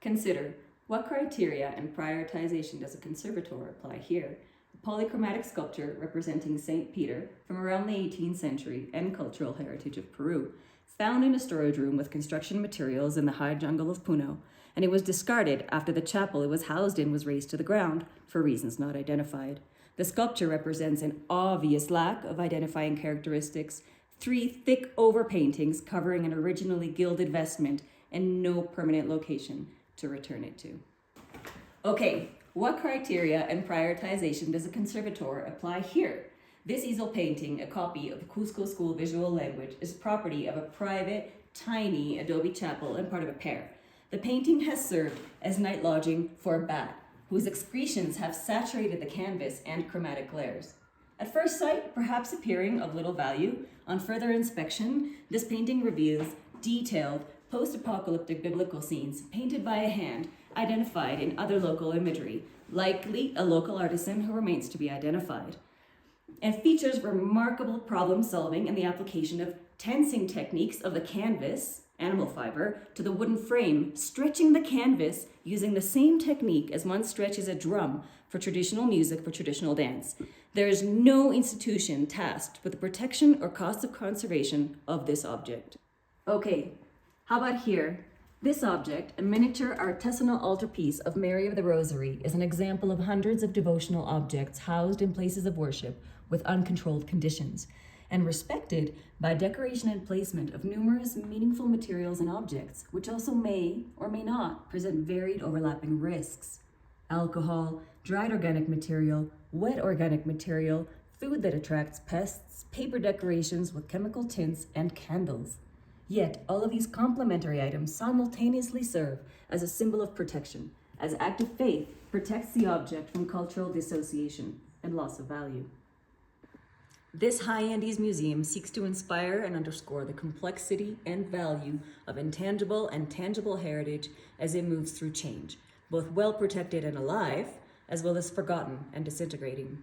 Consider, what criteria and prioritization does a conservator apply here? A polychromatic sculpture representing St. Peter from around the 18th century and cultural heritage of Peru, found in a storage room with construction materials in the high jungle of Puno, and it was discarded after the chapel it was housed in was razed to the ground for reasons not identified. The sculpture represents an obvious lack of identifying characteristics, 3 thick overpaintings covering an originally gilded vestment, and no permanent location to return it to. Okay, what criteria and prioritization does a conservator apply here? This easel painting, a copy of the Cusco School Visual Language, is property of a private, tiny adobe chapel and part of a pair. The painting has served as night lodging for a bat, whose excretions have saturated the canvas and chromatic glares. At first sight, perhaps appearing of little value, on further inspection, this painting reveals detailed, post-apocalyptic biblical scenes painted by a hand identified in other local imagery, likely a local artisan who remains to be identified, and features remarkable problem solving in the application of tensing techniques of the canvas, animal fiber, to the wooden frame, stretching the canvas using the same technique as one stretches a drum for traditional music for traditional dance. There is no institution tasked with the protection or cost of conservation of this object. Okay, how about here? This object, a miniature artisanal altarpiece of Mary of the Rosary, is an example of hundreds of devotional objects housed in places of worship with uncontrolled conditions, and respected by decoration and placement of numerous meaningful materials and objects, which also may or may not present varied overlapping risks. Alcohol, dried organic material, wet organic material, food that attracts pests, paper decorations with chemical tints, and candles. Yet, all of these complementary items simultaneously serve as a symbol of protection, as active faith protects the object from cultural dissociation and loss of value. This High Andes Museum seeks to inspire and underscore the complexity and value of intangible and tangible heritage as it moves through change, both well protected and alive, as well as forgotten and disintegrating.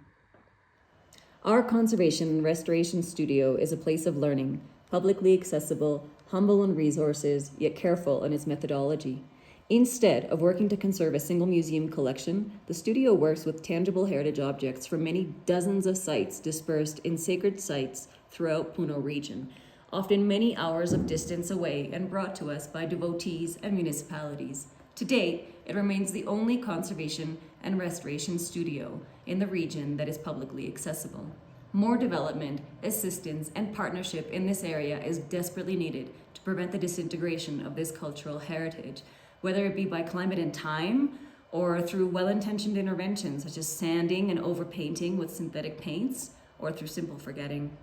Our conservation and restoration studio is a place of learning, publicly accessible, humble in resources, yet careful in its methodology. Instead of working to conserve a single museum collection, the studio works with tangible heritage objects from many dozens of sites dispersed in sacred sites throughout Puno region, often many hours of distance away and brought to us by devotees and municipalities. To date, it remains the only conservation and restoration studio in the region that is publicly accessible. More development, assistance, and partnership in this area is desperately needed to prevent the disintegration of this cultural heritage, whether it be by climate and time or through well-intentioned interventions such as sanding and overpainting with synthetic paints, or through simple forgetting.